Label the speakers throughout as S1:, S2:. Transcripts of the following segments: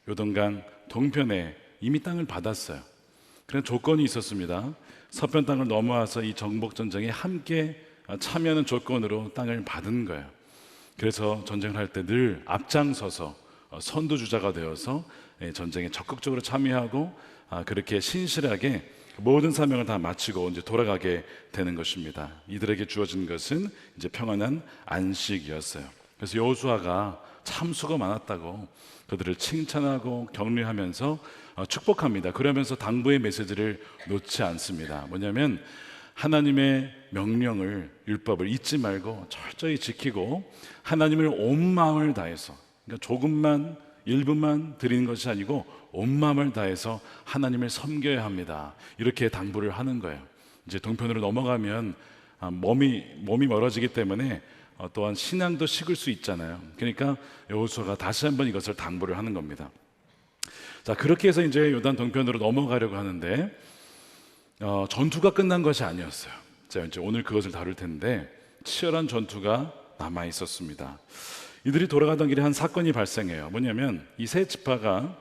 S1: 요단강 동편에 이미 땅을 받았어요. 그런 조건이 있었습니다. 서편 땅을 넘어와서 이 정복 전쟁에 함께 참여하는 조건으로 땅을 받은 거예요. 그래서 전쟁을 할 때 늘 앞장서서 선두주자가 되어서 전쟁에 적극적으로 참여하고 그렇게 신실하게 모든 사명을 다 마치고 이제 돌아가게 되는 것입니다. 이들에게 주어진 것은 이제 평안한 안식이었어요. 그래서 여호수아가 참 수고 많았다고 그들을 칭찬하고 격려하면서 축복합니다. 그러면서 당부의 메시지를 놓지 않습니다. 뭐냐면 하나님의 명령을, 율법을 잊지 말고 철저히 지키고 하나님을 온 마음을 다해서, 그러니까 조금만 일부만 드리는 것이 아니고 온 마음을 다해서 하나님을 섬겨야 합니다. 이렇게 당부를 하는 거예요. 이제 동편으로 넘어가면 몸이 멀어지기 때문에 또한 신앙도 식을 수 있잖아요. 그러니까 여호수아가 다시 한번 이것을 당부를 하는 겁니다. 자, 그렇게 해서 이제 요단 동편으로 넘어가려고 하는데 전투가 끝난 것이 아니었어요. 자, 이제 오늘 그것을 다룰 텐데 치열한 전투가 남아 있었습니다. 이들이 돌아가던 길에 한 사건이 발생해요. 뭐냐면 이 세 지파가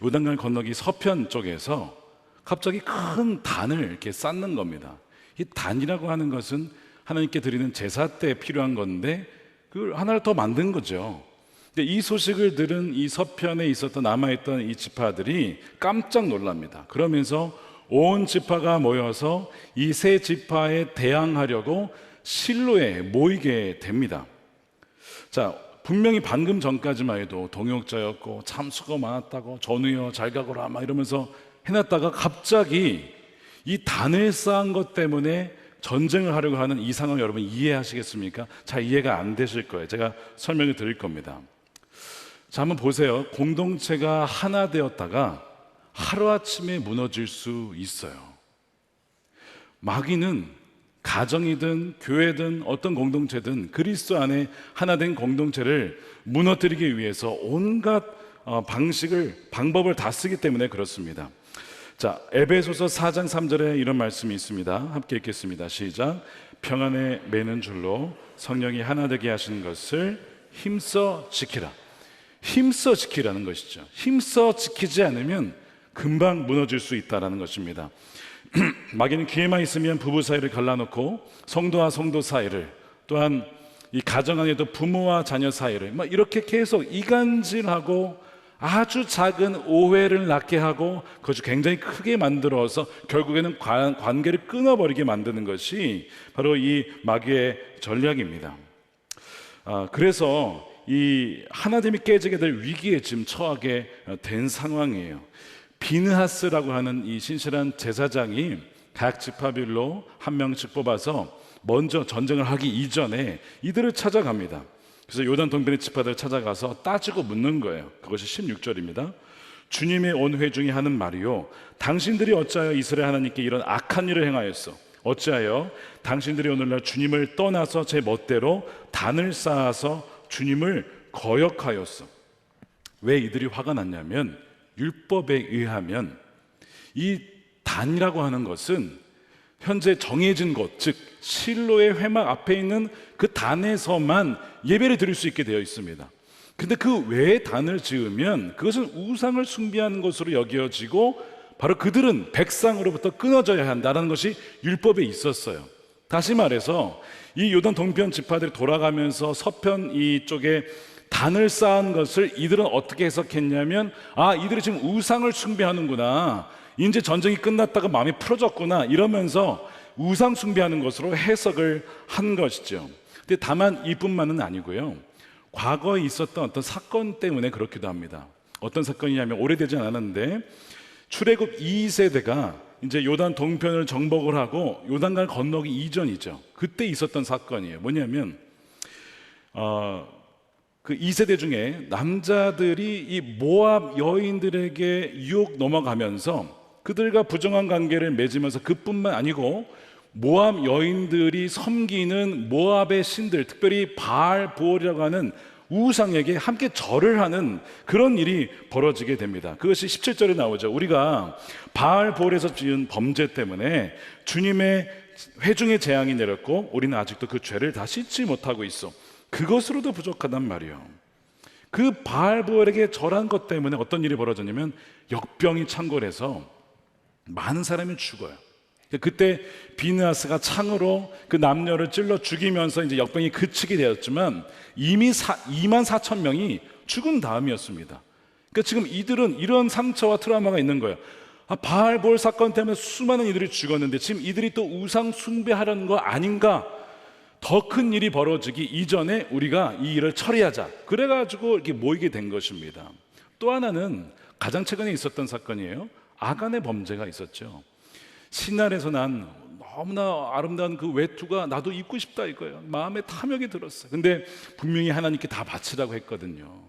S1: 요단강을 건너기 서편 쪽에서 갑자기 큰 단을 이렇게 쌓는 겁니다. 이 단이라고 하는 것은 하나님께 드리는 제사 때 필요한 건데 그걸 하나를 더 만든 거죠. 근데 이 소식을 들은 이 서편에 있었던 남아있던 이 지파들이 깜짝 놀랍니다. 그러면서 온 지파가 모여서 이 세 지파에 대항하려고 실로에 모이게 됩니다. 자, 분명히 방금 전까지만 해도 동역자였고 참 수고 많았다고 전우여 잘 가거라 막 이러면서 해놨다가 갑자기 이 단을 쌓은 것 때문에 전쟁을 하려고 하는 이 상황 여러분 이해하시겠습니까? 잘 이해가 안 되실 거예요. 제가 설명을 드릴 겁니다. 자, 한번 보세요. 공동체가 하나 되었다가 하루아침에 무너질 수 있어요. 마귀는 가정이든 교회든 어떤 공동체든 그리스도 안에 하나 된 공동체를 무너뜨리기 위해서 온갖 방법을 다 쓰기 때문에 그렇습니다. 자, 에베소서 4장 3절에 이런 말씀이 있습니다. 함께 읽겠습니다. 시작. 평안에 매는 줄로 성령이 하나 되게 하시는 것을 힘써 지키라. 힘써 지키라는 것이죠. 힘써 지키지 않으면 금방 무너질 수 있다는 것입니다. 마귀는 기회만 있으면 부부 사이를 갈라놓고 성도와 성도 사이를, 또한 이 가정 안에도 부모와 자녀 사이를 막 이렇게 계속 이간질하고 아주 작은 오해를 낳게 하고 그것을 굉장히 크게 만들어서 결국에는 관계를 끊어버리게 만드는 것이 바로 이 마귀의 전략입니다. 그래서 이 하나됨이 깨지게 될 위기에 지금 처하게 된 상황이에요. 비느하스라고 하는 이 신실한 제사장이 각 지파별로 한 명씩 뽑아서 먼저 전쟁을 하기 이전에 이들을 찾아갑니다. 그래서 요단 동편의 지파들 찾아가서 따지고 묻는 거예요. 그것이 16절입니다. 주님의 온 회중이 하는 말이요, 당신들이 어찌하여 이스라엘 하나님께 이런 악한 일을 행하였어? 어찌하여 당신들이 오늘날 주님을 떠나서 제 멋대로 단을 쌓아서 주님을 거역하였어? 왜 이들이 화가 났냐면 율법에 의하면 이 단이라고 하는 것은 현재 정해진 곳, 즉 실로의 회막 앞에 있는 그 단에서만 예배를 드릴 수 있게 되어 있습니다. 근데 그 외에 단을 지으면 그것은 우상을 숭배하는 것으로 여겨지고 바로 그들은 백성으로부터 끊어져야 한다는 것이 율법에 있었어요. 다시 말해서 이 요단 동편 지파들이 돌아가면서 서편 이쪽에 단을 쌓은 것을 이들은 어떻게 해석했냐면, 이들이 지금 우상을 숭배하는구나, 이제 전쟁이 끝났다가 마음이 풀어졌구나 이러면서 우상 숭배하는 것으로 해석을 한 것이죠. 근데 다만 이뿐만은 아니고요, 과거에 있었던 어떤 사건 때문에 그렇기도 합니다. 어떤 사건이냐면 오래되지 않았는데 출애굽 2세대가 이제 요단 동편을 정복을 하고 요단강을 건너기 이전이죠. 그때 있었던 사건이에요. 뭐냐면 그 2세대 중에 남자들이 이 모압 여인들에게 유혹 넘어가면서 그들과 부정한 관계를 맺으면서 그뿐만 아니고 모압 여인들이 섬기는 모압의 신들, 특별히 바알 보올이라고 하는 우상에게 함께 절을 하는 그런 일이 벌어지게 됩니다. 그것이 17절에 나오죠. 우리가 바알 보올에서 지은 범죄 때문에 주님의 회중의 재앙이 내렸고 우리는 아직도 그 죄를 다 씻지 못하고 있어. 그것으로도 부족하단 말이에요. 그 바알보엘에게 절한 것 때문에 어떤 일이 벌어졌냐면 역병이 창궐해서 많은 사람이 죽어요. 그때 비느하스가 창으로 그 남녀를 찔러 죽이면서 이제 역병이 그치게 되었지만 이미 2만 4천 명이 죽은 다음이었습니다. 그러니까 지금 이들은 이런 상처와 트라우마가 있는 거예요. 바알볼 사건 때문에 수많은 이들이 죽었는데 지금 이들이 또 우상 숭배하려는 거 아닌가? 더 큰 일이 벌어지기 이전에 우리가 이 일을 처리하자. 그래가지고 이렇게 모이게 된 것입니다. 또 하나는 가장 최근에 있었던 사건이에요. 아간의 범죄가 있었죠. 신날에서 난 너무나 아름다운 그 외투가 나도 입고 싶다 이거예요. 마음에 탐욕이 들었어요. 근데 분명히 하나님께 다 바치라고 했거든요.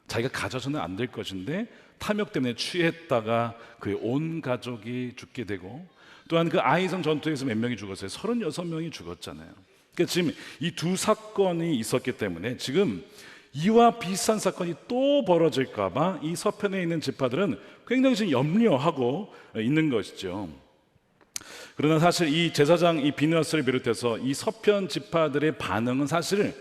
S1: 자기가 가져서는 안 될 것인데 탐욕 때문에 취했다가 그의 온 가족이 죽게 되고, 또한 그 아이성 전투에서 몇 명이 죽었어요? 36명이 죽었잖아요. 그러니까 지금 이 두 사건이 있었기 때문에 지금 이와 비슷한 사건이 또 벌어질까 봐 이 서편에 있는 지파들은 굉장히 지금 염려하고 있는 것이죠. 그러나 사실 이 제사장 이 비느하스를 비롯해서 이 서편 지파들의 반응은 사실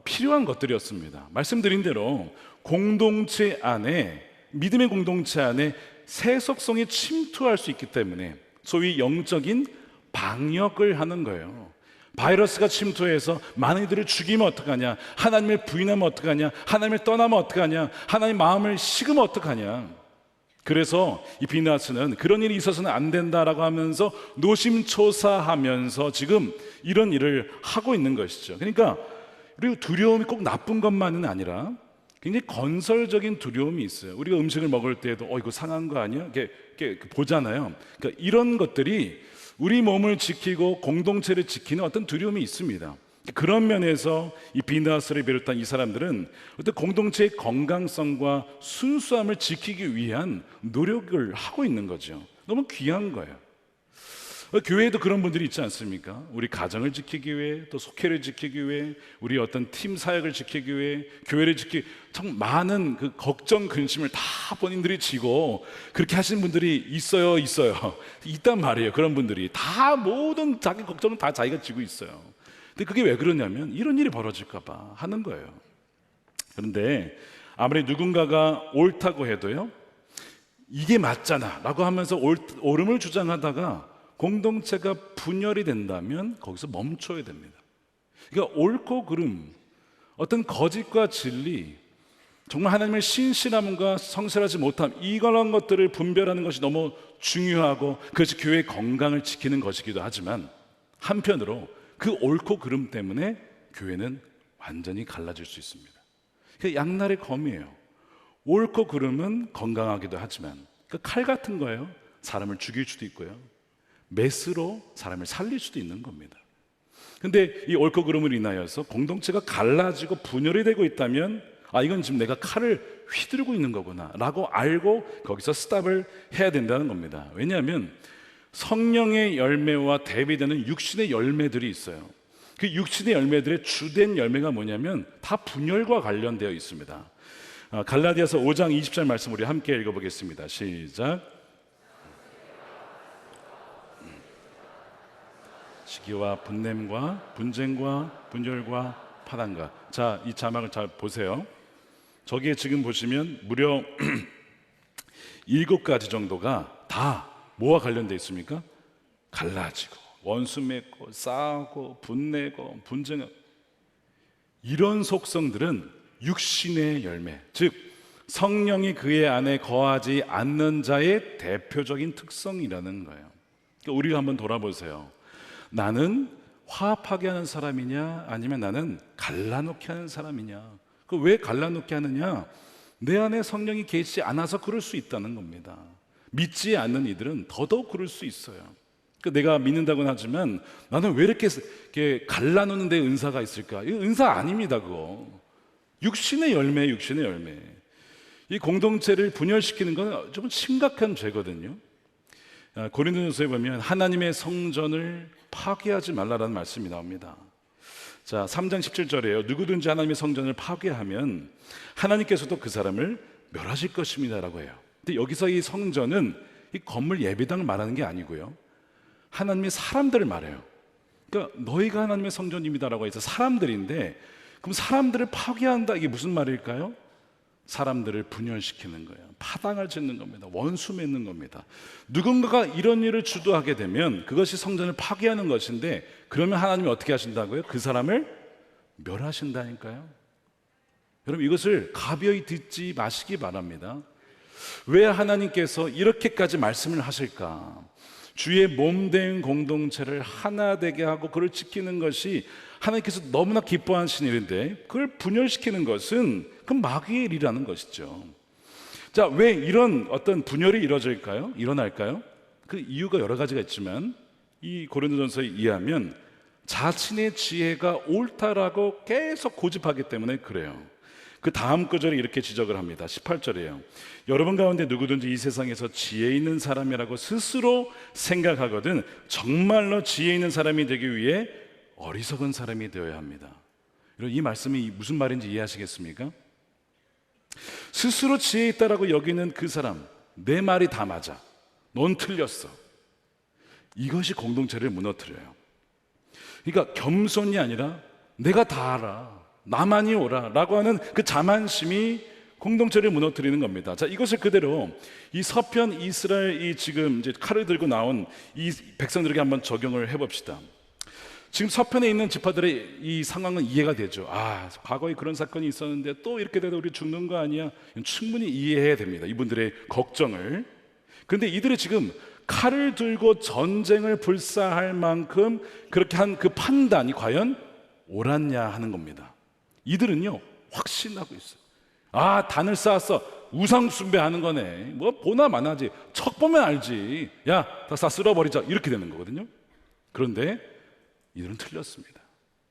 S1: 필요한 것들이었습니다. 말씀드린 대로 공동체 안에, 믿음의 공동체 안에 세속성이 침투할 수 있기 때문에 소위 영적인 방역을 하는 거예요. 바이러스가 침투해서 많은 이들을 죽이면 어떡하냐, 하나님을 부인하면 어떡하냐, 하나님을 떠나면 어떡하냐, 하나님 마음을 식으면 어떡하냐. 그래서 이 비느하스는 그런 일이 있어서는 안 된다라고 하면서 노심초사하면서 지금 이런 일을 하고 있는 것이죠. 그러니까 그리고 두려움이 꼭 나쁜 것만은 아니라 굉장히 건설적인 두려움이 있어요. 우리가 음식을 먹을 때에도 이거 상한 거 아니야? 이렇게 보잖아요. 그러니까 이런 것들이 우리 몸을 지키고 공동체를 지키는 어떤 두려움이 있습니다. 그런 면에서 이 비느하스를 비롯한 이 사람들은 어떤 공동체의 건강성과 순수함을 지키기 위한 노력을 하고 있는 거죠. 너무 귀한 거예요. 교회에도 그런 분들이 있지 않습니까? 우리 가정을 지키기 위해, 또 속회를 지키기 위해, 우리 어떤 팀 사역을 지키기 위해, 교회를 지키기, 참 많은 그 걱정, 근심을 다 본인들이 지고 그렇게 하시는 분들이 있어요. 있단 말이에요. 그런 분들이 다 모든 자기 걱정은 다 자기가 지고 있어요. 근데 그게 왜 그러냐면 이런 일이 벌어질까 봐 하는 거예요. 그런데 아무리 누군가가 옳다고 해도요, 이게 맞잖아 라고 하면서 옳음을 주장하다가 공동체가 분열이 된다면 거기서 멈춰야 됩니다. 그러니까 옳고 그름, 어떤 거짓과 진리, 정말 하나님의 신실함과 성실하지 못함, 이런 것들을 분별하는 것이 너무 중요하고 그것이 교회의 건강을 지키는 것이기도 하지만 한편으로 그 옳고 그름 때문에 교회는 완전히 갈라질 수 있습니다. 그러니까 양날의 검이에요. 옳고 그름은 건강하기도 하지만 그 칼 같은 거예요. 사람을 죽일 수도 있고요, 메스로 사람을 살릴 수도 있는 겁니다. 근데 이 옳고 그름을 인하여서 공동체가 갈라지고 분열이 되고 있다면 이건 지금 내가 칼을 휘두르고 있는 거구나 라고 알고 거기서 스탑을 해야 된다는 겁니다. 왜냐하면 성령의 열매와 대비되는 육신의 열매들이 있어요. 그 육신의 열매들의 주된 열매가 뭐냐면 다 분열과 관련되어 있습니다. 갈라디아서 5장 20절 말씀 우리 함께 읽어보겠습니다. 시작. 시기와 분냄과 분쟁과 분열과 파단과. 자, 이 자막을 잘 보세요. 저기에 지금 보시면 무려 7가지 정도가 다 뭐와 관련되어 있습니까? 갈라지고 원수 맺고 싸우고 분내고 분쟁하고, 이런 속성들은 육신의 열매, 즉 성령이 그의 안에 거하지 않는 자의 대표적인 특성이라는 거예요. 그러니까 우리가 한번 돌아보세요. 나는 화합하게 하는 사람이냐, 아니면 나는 갈라놓게 하는 사람이냐? 그 왜 갈라놓게 하느냐? 내 안에 성령이 계시지 않아서 그럴 수 있다는 겁니다. 믿지 않는 이들은 더더욱 그럴 수 있어요. 그러니까 내가 믿는다고는 하지만 나는 왜 이렇게 갈라놓는 데 은사가 있을까? 이거 은사 아닙니다. 그거 육신의 열매, 육신의 열매. 이 공동체를 분열시키는 건 좀 심각한 죄거든요. 고린도전서에 보면 하나님의 성전을 파괴하지 말라라는 말씀이 나옵니다. 자, 3장 17절에요. 누구든지 하나님의 성전을 파괴하면 하나님께서도 그 사람을 멸하실 것입니다 라고 해요. 근데 여기서 이 성전은 이 건물 예배당을 말하는 게 아니고요, 하나님의 사람들을 말해요. 그러니까 너희가 하나님의 성전입니다라고 해서 사람들인데, 그럼 사람들을 파괴한다, 이게 무슨 말일까요? 사람들을 분열시키는 거예요. 파당을 짓는 겁니다. 원수 맺는 겁니다. 누군가가 이런 일을 주도하게 되면 그것이 성전을 파괴하는 것인데, 그러면 하나님이 어떻게 하신다고요? 그 사람을 멸하신다니까요. 여러분, 이것을 가벼이 듣지 마시기 바랍니다. 왜 하나님께서 이렇게까지 말씀을 하실까? 주의 몸된 공동체를 하나 되게 하고 그걸 지키는 것이 하나님께서 너무나 기뻐하시는 일인데, 그걸 분열시키는 것은 그 마귀의 일이라는 것이죠. 자, 왜 이런 어떤 분열이 일어날까요? 그 이유가 여러 가지가 있지만, 이 고린도전서에 의하면 자신의 지혜가 옳다라고 계속 고집하기 때문에 그래요. 그 다음 구절에 이렇게 지적을 합니다. 18절이에요. 여러분 가운데 누구든지 이 세상에서 지혜 있는 사람이라고 스스로 생각하거든 정말로 지혜 있는 사람이 되기 위해 어리석은 사람이 되어야 합니다. 이 말씀이 무슨 말인지 이해하시겠습니까? 스스로 지혜 있다라고 여기는 그 사람, 내 말이 다 맞아, 넌 틀렸어, 이것이 공동체를 무너뜨려요. 그러니까 겸손이 아니라 내가 다 알아, 나만이 옳아 라고 하는 그 자만심이 공동체를 무너뜨리는 겁니다. 자, 이것을 그대로 이 서편 이스라엘이 지금 이제 칼을 들고 나온 이 백성들에게 한번 적용을 해봅시다. 지금 서편에 있는 지파들의 이 상황은 이해가 되죠. 아, 과거에 그런 사건이 있었는데 또 이렇게 돼도 우리 죽는 거 아니야? 충분히 이해해야 됩니다, 이분들의 걱정을. 그런데 이들이 지금 칼을 들고 전쟁을 불사할 만큼 그렇게 한 그 판단이 과연 옳았냐 하는 겁니다. 이들은요, 확신하고 있어요. 아, 단을 쌓았어, 우상 숭배하는 거네, 뭐 보나 마나지, 척 보면 알지, 야, 다 쓸어버리자, 이렇게 되는 거거든요. 그런데 이들은 틀렸습니다.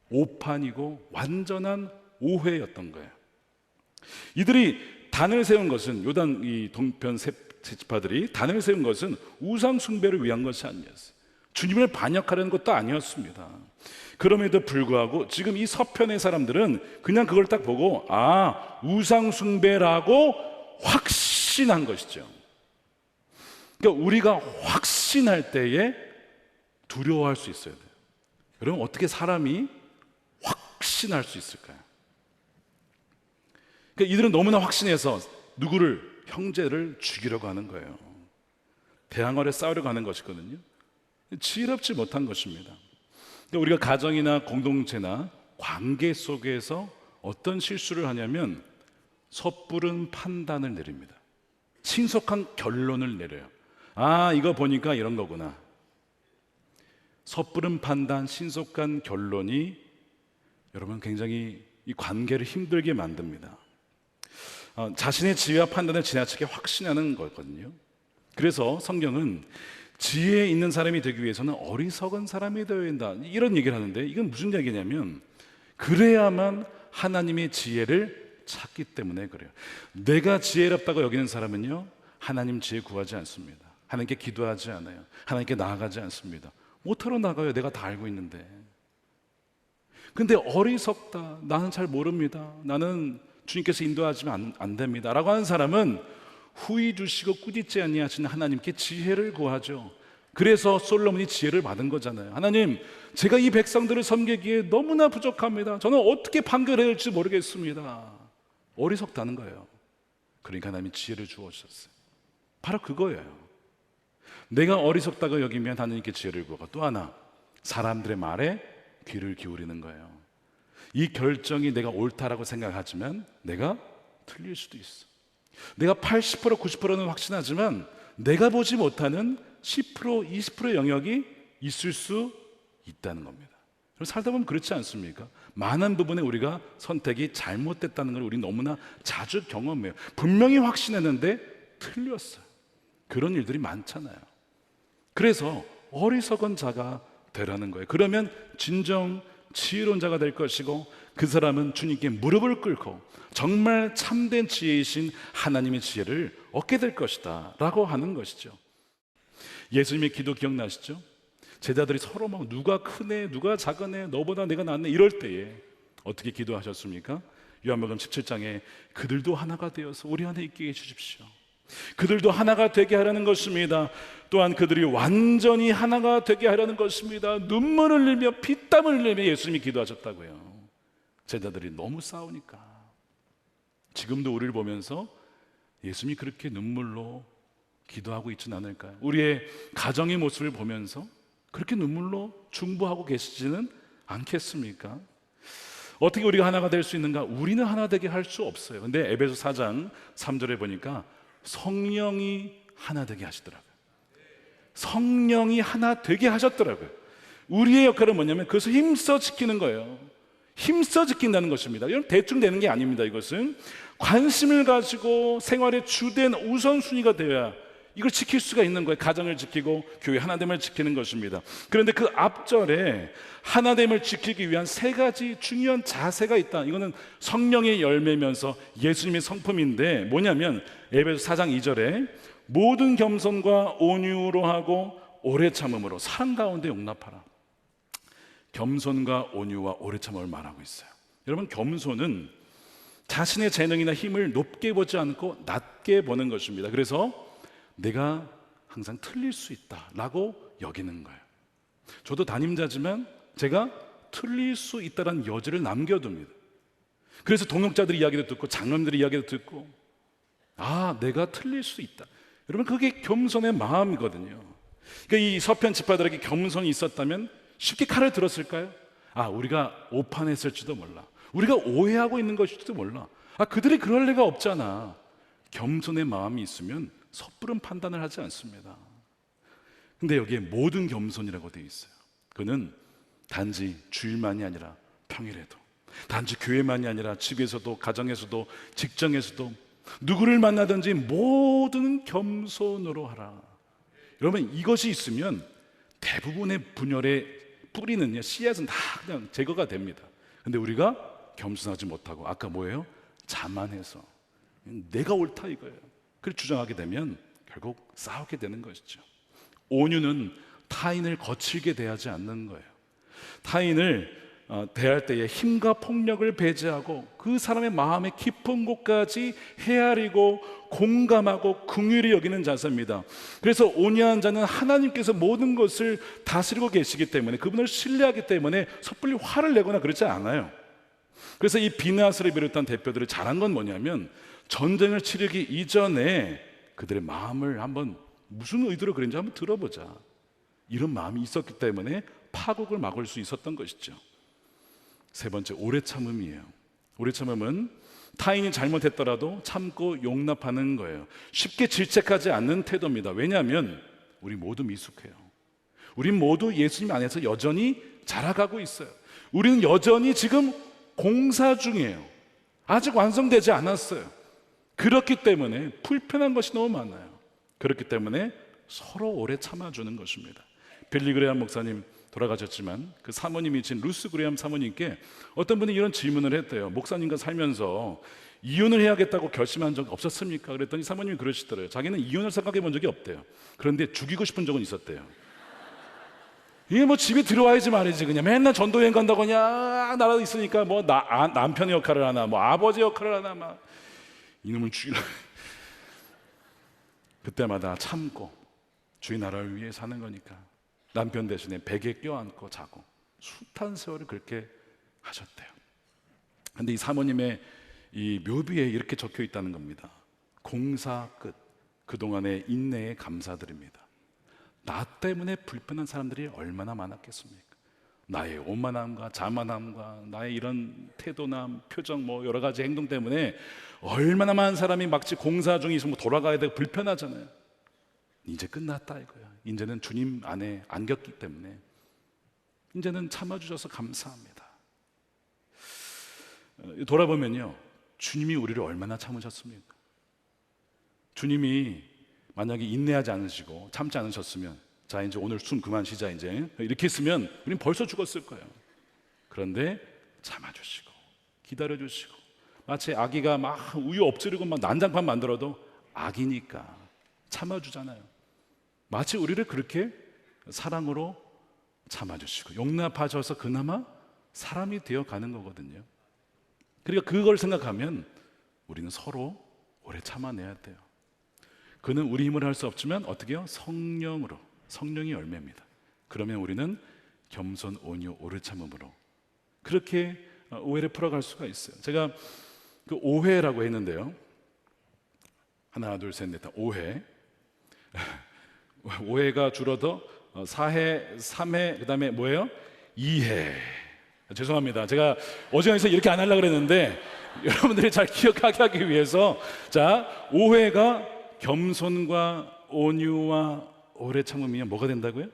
S1: 오판이고 완전한 오해였던 거예요. 이들이 단을 세운 것은, 요단 이 동편 세 지파들이 단을 세운 것은 우상 숭배를 위한 것이 아니었어요. 주님을 반역하려는 것도 아니었습니다. 그럼에도 불구하고 지금 이 서편의 사람들은 그냥 그걸 딱 보고, 아, 우상 숭배라고 확신한 것이죠. 그러니까 우리가 확신할 때에 두려워할 수 있어야 돼요. 여러분, 어떻게 사람이 확신할 수 있을까요? 그러니까 이들은 너무나 확신해서 누구를, 형제를 죽이려고 하는 거예요. 대항하려 싸우려고 하는 것이거든요. 지혜롭지 못한 것입니다. 그러니까 우리가 가정이나 공동체나 관계 속에서 어떤 실수를 하냐면 섣부른 판단을 내립니다. 신속한 결론을 내려요. 아, 이거 보니까 이런 거구나. 섣부른 판단, 신속한 결론이 여러분 굉장히 이 관계를 힘들게 만듭니다. 자신의 지혜와 판단을 지나치게 확신하는 거거든요. 그래서 성경은 지혜 있는 사람이 되기 위해서는 어리석은 사람이 되어야 한다, 이런 얘기를 하는데, 이건 무슨 얘기냐면 그래야만 하나님의 지혜를 찾기 때문에 그래요. 내가 지혜롭다고 여기는 사람은요, 하나님 지혜 구하지 않습니다. 하나님께 기도하지 않아요. 하나님께 나아가지 않습니다. 못하러 나가요, 내가 다 알고 있는데. 근데 어리석다, 나는 잘 모릅니다, 나는 주님께서 인도하시면 안 됩니다 라고 하는 사람은 후히 주시고 꾸짖지 아니하시는 하나님께 지혜를 구하죠. 그래서 솔로몬이 지혜를 받은 거잖아요. 하나님, 제가 이 백성들을 섬기기에 너무나 부족합니다. 저는 어떻게 판결해야 할지 모르겠습니다. 어리석다는 거예요. 그러니까 하나님이 지혜를 주어주셨어요. 바로 그거예요. 내가 어리석다고 여기면 하나님께 지혜를 구하고, 또 하나, 사람들의 말에 귀를 기울이는 거예요. 이 결정이 내가 옳다라고 생각하지만 내가 틀릴 수도 있어. 내가 80% 90%는 확신하지만 내가 보지 못하는 10% 20%의 영역이 있을 수 있다는 겁니다. 살다 보면 그렇지 않습니까? 많은 부분에 우리가 선택이 잘못됐다는 걸 우리 너무나 자주 경험해요. 분명히 확신했는데 틀렸어요. 그런 일들이 많잖아요. 그래서 어리석은 자가 되라는 거예요. 그러면 진정 지혜로운 자가 될 것이고, 그 사람은 주님께 무릎을 꿇고 정말 참된 지혜이신 하나님의 지혜를 얻게 될 것이다 라고 하는 것이죠. 예수님의 기도 기억나시죠? 제자들이 서로 막 누가 크네, 누가 작으네, 너보다 내가 낫네, 이럴 때에 어떻게 기도하셨습니까? 요한복음 17장에 그들도 하나가 되어서 우리 안에 있게 해주십시오. 그들도 하나가 되게 하라는 것입니다. 또한 그들이 완전히 하나가 되게 하라는 것입니다. 눈물을 흘리며 피땀을 흘리며 예수님이 기도하셨다고요. 제자들이 너무 싸우니까. 지금도 우리를 보면서 예수님이 그렇게 눈물로 기도하고 있지는 않을까요? 우리의 가정의 모습을 보면서 그렇게 눈물로 중보하고 계시지는 않겠습니까? 어떻게 우리가 하나가 될 수 있는가? 우리는 하나 되게 할 수 없어요. 근데 에베소 4장 3절에 보니까 성령이 하나 되게 하시더라고요. 성령이 하나 되게 하셨더라고요. 우리의 역할은 뭐냐면 그것을 힘써 지키는 거예요. 힘써 지킨다는 것입니다. 여러분, 대충 되는 게 아닙니다. 이것은 관심을 가지고 생활의 주된 우선순위가 되어야 이걸 지킬 수가 있는 거예요. 가정을 지키고 교회 하나됨을 지키는 것입니다. 그런데 그 앞절에 하나됨을 지키기 위한 세 가지 중요한 자세가 있다. 이거는 성령의 열매면서 예수님의 성품인데 뭐냐면 에베소 4장 2절에 모든 겸손과 온유로 하고 오래 참음으로 사랑 가운데 용납하라. 겸손과 온유와 오래 참음을 말하고 있어요. 여러분, 겸손은 자신의 재능이나 힘을 높게 보지 않고 낮게 보는 것입니다. 그래서 내가 항상 틀릴 수 있다라고 여기는 거예요. 저도 담임자지만 제가 틀릴 수 있다는 여지를 남겨둡니다. 그래서 동역자들의 이야기도 듣고 장로님들의 이야기도 듣고 내가 틀릴 수 있다. 여러분, 그게 겸손의 마음이거든요. 그러니까 이 서편 지파들에게 겸손이 있었다면 쉽게 칼을 들었을까요? 우리가 오판했을지도 몰라. 우리가 오해하고 있는 것일지도 몰라. 그들이 그럴 리가 없잖아. 겸손의 마음이 있으면 섣부른 판단을 하지 않습니다. 근데 여기에 모든 겸손이라고 되어 있어요. 그는 단지 주일만이 아니라 평일에도, 단지 교회만이 아니라 집에서도, 가정에서도, 직장에서도 누구를 만나든지 모든 겸손으로 하라. 여러분, 이것이 있으면 대부분의 분열의 뿌리는요, 씨앗은 다 그냥 제거가 됩니다. 근데 우리가 겸손하지 못하고 아까 뭐예요? 자만해서 내가 옳다 이거예요. 그렇게 주장하게 되면 결국 싸우게 되는 것이죠. 온유는 타인을 거칠게 대하지 않는 거예요. 타인을 대할 때에 힘과 폭력을 배제하고 그 사람의 마음의 깊은 곳까지 헤아리고 공감하고 긍휼히 여기는 자세입니다. 그래서 온유한 자는 하나님께서 모든 것을 다스리고 계시기 때문에, 그분을 신뢰하기 때문에 섣불리 화를 내거나 그렇지 않아요. 그래서 이 비나스를 비롯한 대표들이 잘한 건 뭐냐면 전쟁을 치르기 이전에 그들의 마음을 한번 무슨 의도로 그랬는지 한번 들어보자, 이런 마음이 있었기 때문에 파국을 막을 수 있었던 것이죠. 세 번째, 오래 참음이에요. 오래 참음은 타인이 잘못했더라도 참고 용납하는 거예요. 쉽게 질책하지 않는 태도입니다. 왜냐하면 우리 모두 미숙해요. 우린 모두 예수님 안에서 여전히 자라가고 있어요. 우리는 여전히 지금 공사 중이에요. 아직 완성되지 않았어요. 그렇기 때문에 불편한 것이 너무 많아요. 그렇기 때문에 서로 오래 참아주는 것입니다. 빌리 그레함 목사님 돌아가셨지만 그 사모님이신 루스 그레함 사모님께 어떤 분이 이런 질문을 했대요. 목사님과 살면서 이혼을 해야겠다고 결심한 적 없었습니까? 그랬더니 사모님이 그러시더래요. 자기는 이혼을 생각해 본 적이 없대요. 그런데 죽이고 싶은 적은 있었대요. 이게 뭐 집에 들어와야지 말이지, 그냥 맨날 전도여행 간다고 그냥 나라도 있으니까 뭐 남편의 역할을 하나, 뭐 아버지 역할을 하나, 막 이놈을 죽이라. 그때마다 참고 주의 나라를 위해 사는 거니까 남편 대신에 베개 껴안고 자고 숱한 세월을 그렇게 하셨대요. 근데 이 사모님의 이 묘비에 이렇게 적혀 있다는 겁니다. 공사 끝, 그동안의 인내에 감사드립니다. 나 때문에 불편한 사람들이 얼마나 많았겠습니까? 나의 오만함과 자만함과 나의 이런 태도나 표정, 뭐 여러 가지 행동 때문에 얼마나 많은 사람이 마치 공사 중에 있으면 돌아가야 되고 불편하잖아요. 이제 끝났다 이거야. 이제는 주님 안에 안겼기 때문에 이제는 참아주셔서 감사합니다. 돌아보면요, 주님이 우리를 얼마나 참으셨습니까? 주님이 만약에 인내하지 않으시고 참지 않으셨으면, 자 이제 오늘 숨 그만 쉬자 이제 이렇게 했으면 우린 벌써 죽었을 거예요. 그런데 참아주시고 기다려주시고, 마치 아기가 막 우유 엎지르고 막 난장판 만들어도 아기니까 참아주잖아요. 마치 우리를 그렇게 사랑으로 참아주시고 용납하셔서 그나마 사람이 되어가는 거거든요. 그러니까 그걸 생각하면 우리는 서로 오래 참아내야 돼요. 그는 우리 힘으로 할 수 없지만 어떻게 해요? 성령으로, 성령이 열매입니다. 그러면 우리는 겸손, 온유, 오래 참음으로 그렇게 오해를 풀어갈 수가 있어요. 제가 그 오회라고 했는데요. 하나, 둘, 셋, 넷, 다 오회. 오회가 줄어서 4회, 3회, 그 다음에 뭐예요? 2회. 죄송합니다. 제가 어지간해서 이렇게 안 하려고 그랬는데 여러분들이 잘 기억하게 하기 위해서, 자, 5회가 겸손과 온유와 오래 참음이면 뭐가 된다고요?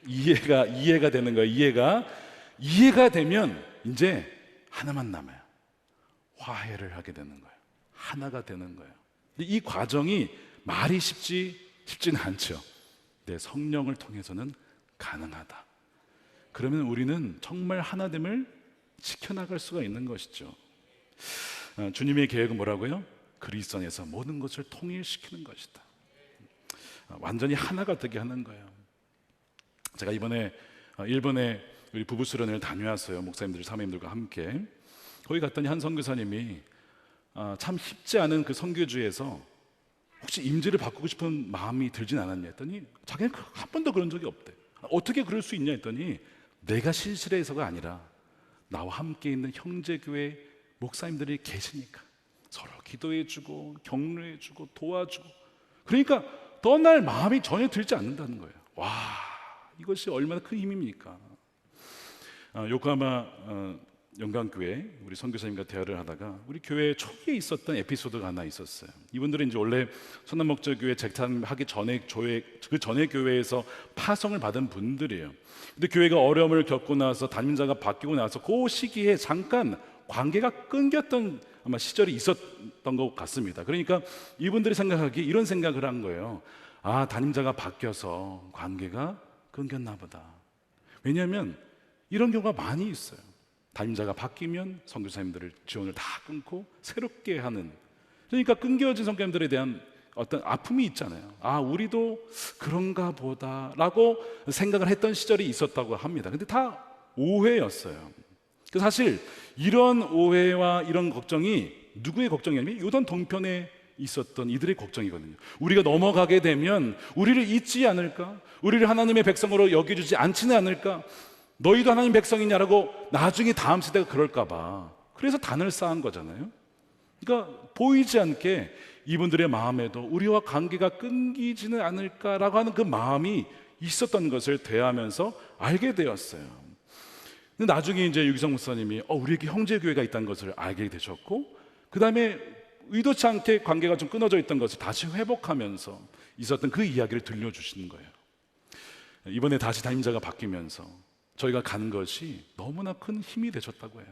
S1: 이해가 되는 거예요. 이해가 되면 이제 하나만 남아요. 화해를 하게 되는 거예요. 하나가 되는 거예요. 근데 이 과정이 말이 쉽지는 않죠. 네, 성령을 통해서는 가능하다. 그러면 우리는 정말 하나됨을 지켜나갈 수가 있는 것이죠. 주님의 계획은 뭐라고요? 그리스도 안에서 모든 것을 통일시키는 것이다. 완전히 하나가 되게 하는 거예요. 제가 이번에 일본에 우리 부부 수련회를 다녀왔어요. 목사님들, 사모님들과 함께. 거기 갔더니 한 선교사님이 참 쉽지 않은 그 선교주에서 혹시 임재를 바꾸고 싶은 마음이 들진 않았냐 했더니 자기는 한 번도 그런 적이 없대. 어떻게 그럴 수 있냐 했더니 내가 실실해서가 아니라 나와 함께 있는 형제교회 목사님들이 계시니까 서로 기도해주고 격려해주고 도와주고, 그러니까 떠날 마음이 전혀 들지 않는다는 거예요. 와, 이것이 얼마나 큰 힘입니까? 요코하마 영광교회 우리 선교사님과 대화를 하다가 우리 교회 초기에 있었던 에피소드가 하나 있었어요. 이분들은 이제 원래 선남목적교회 재탄하기 전에 그 전에 교회에서 파송을 받은 분들이에요. 근데 교회가 어려움을 겪고 나서 담임자가 바뀌고 나서 그 시기에 잠깐 관계가 끊겼던 아마 시절이 있었던 것 같습니다. 그러니까 이분들이 생각하기에 이런 생각을 한 거예요. 아, 담임자가 바뀌어서 관계가 끊겼나 보다. 왜냐하면 이런 경우가 많이 있어요. 담임자가 바뀌면 선교사님들을 지원을 다 끊고 새롭게 하는, 그러니까 끊겨진 선교사님들에 대한 어떤 아픔이 있잖아요. 아, 우리도 그런가 보다라고 생각을 했던 시절이 있었다고 합니다. 근데 다 오해였어요. 사실 이런 오해와 이런 걱정이 누구의 걱정이냐면 요단 동편에 있었던 이들의 걱정이거든요. 우리가 넘어가게 되면 우리를 잊지 않을까? 우리를 하나님의 백성으로 여겨주지 않지는 않을까? 너희도 하나님 백성이냐라고 나중에 다음 세대가 그럴까 봐. 그래서 단을 쌓은 거잖아요. 그러니까 보이지 않게 이분들의 마음에도 우리와 관계가 끊기지는 않을까라고 하는 그 마음이 있었던 것을 대하면서 알게 되었어요. 근데 나중에 이제 유기성 목사님이 우리에게 형제교회가 있다는 것을 알게 되셨고, 그 다음에 의도치 않게 관계가 좀 끊어져 있던 것을 다시 회복하면서 있었던 그 이야기를 들려주시는 거예요. 이번에 다시 담임자가 바뀌면서 저희가 간 것이 너무나 큰 힘이 되셨다고 해요.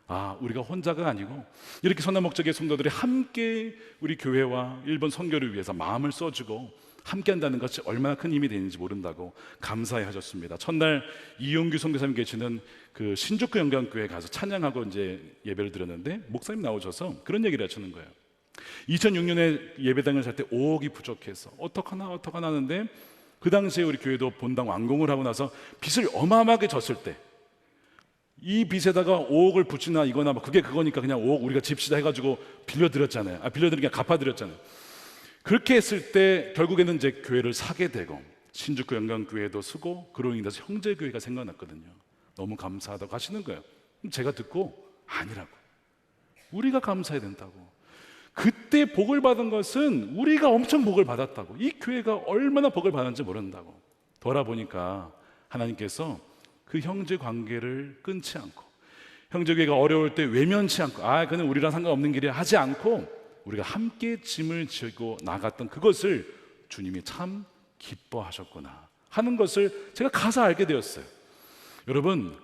S1: 아, 우리가 혼자가 아니고 이렇게 선남목적의 성도들이 함께 우리 교회와 일본 선교를 위해서 마음을 써주고 함께 한다는 것이 얼마나 큰 힘이 되는지 모른다고 감사해 하셨습니다. 첫날 이용규 선교사님 계시는 그 신주쿠 영광교회에 가서 찬양하고 이제 예배를 드렸는데 목사님 나오셔서 그런 얘기를 하시는 거예요. 2006년에 예배당을 살 때 5억이 부족해서 어떡하나 하는데 그 당시에 우리 교회도 본당 완공을 하고 나서 빚을 어마어마하게 졌을 때 이 빚에다가 5억을 붙이나 이거나 뭐 그게 그거니까 그냥 5억 우리가 집시다 해가지고 빌려드렸잖아요. 빌려드리니까 갚아드렸잖아요. 그렇게 했을 때 결국에는 이제 교회를 사게 되고 신주쿠 영광교회도 쓰고 그로 인해서 형제교회가 생겨났거든요. 너무 감사하다고 하시는 거예요. 제가 듣고 아니라고, 우리가 감사해야 된다고. 그때 복을 받은 것은 우리가 엄청 복을 받았다고, 이 교회가 얼마나 복을 받았는지 모른다고. 돌아보니까 하나님께서 그 형제 관계를 끊지 않고 형제교회가 어려울 때 외면치 않고 그는 우리랑 상관없는 길이야 하지 않고 우리가 함께 짐을 지고 나갔던 그것을 주님이 참 기뻐하셨구나 하는 것을 제가 가서 알게 되었어요. 여러분,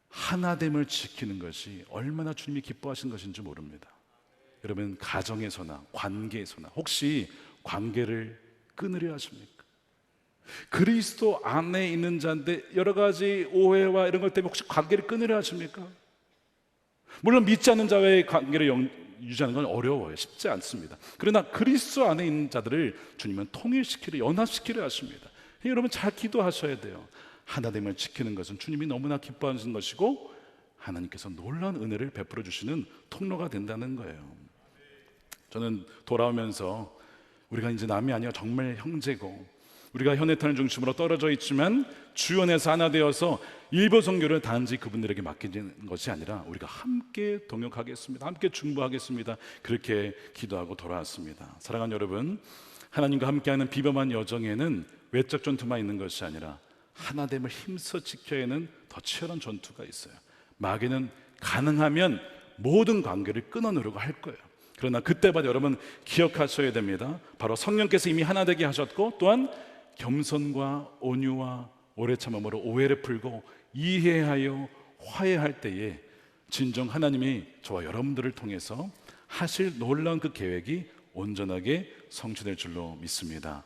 S1: 하나됨을 지키는 것이 얼마나 주님이 기뻐하시는 것인지 모릅니다. 여러분, 가정에서나 관계에서나 혹시 관계를 끊으려 하십니까? 그리스도 안에 있는 자인데 여러 가지 오해와 이런 것 때문에 혹시 관계를 끊으려 하십니까? 물론 믿지 않는 자와의 관계를 유지하는 건 어려워요. 쉽지 않습니다. 그러나 그리스도 안에 있는 자들을 주님은 통일시키려, 연합시키려 하십니다. 여러분, 잘 기도하셔야 돼요. 하나됨을 지키는 것은 주님이 너무나 기뻐하시는 것이고 하나님께서 놀라운 은혜를 베풀어 주시는 통로가 된다는 거예요. 저는 돌아오면서 우리가 이제 남이 아니라 정말 형제고 우리가 현해탄을 중심으로 떨어져 있지만 주연에서 하나 되어서 일부 선교를 단지 그분들에게 맡기는 것이 아니라 우리가 함께 동역하겠습니다, 함께 중보하겠습니다, 그렇게 기도하고 돌아왔습니다. 사랑하는 여러분, 하나님과 함께하는 비범한 여정에는 외적 전투만 있는 것이 아니라 하나됨을 힘써 지켜야 하는 더 치열한 전투가 있어요. 마귀는 가능하면 모든 관계를 끊어내려고 할 거예요. 그러나 그때마다 여러분 기억하셔야 됩니다. 바로 성령께서 이미 하나 되게 하셨고, 또한 겸손과 온유와 오래 참음으로 오해를 풀고 이해하여 화해할 때에 진정 하나님이 저와 여러분들을 통해서 하실 놀라운 그 계획이 온전하게 성취될 줄로 믿습니다.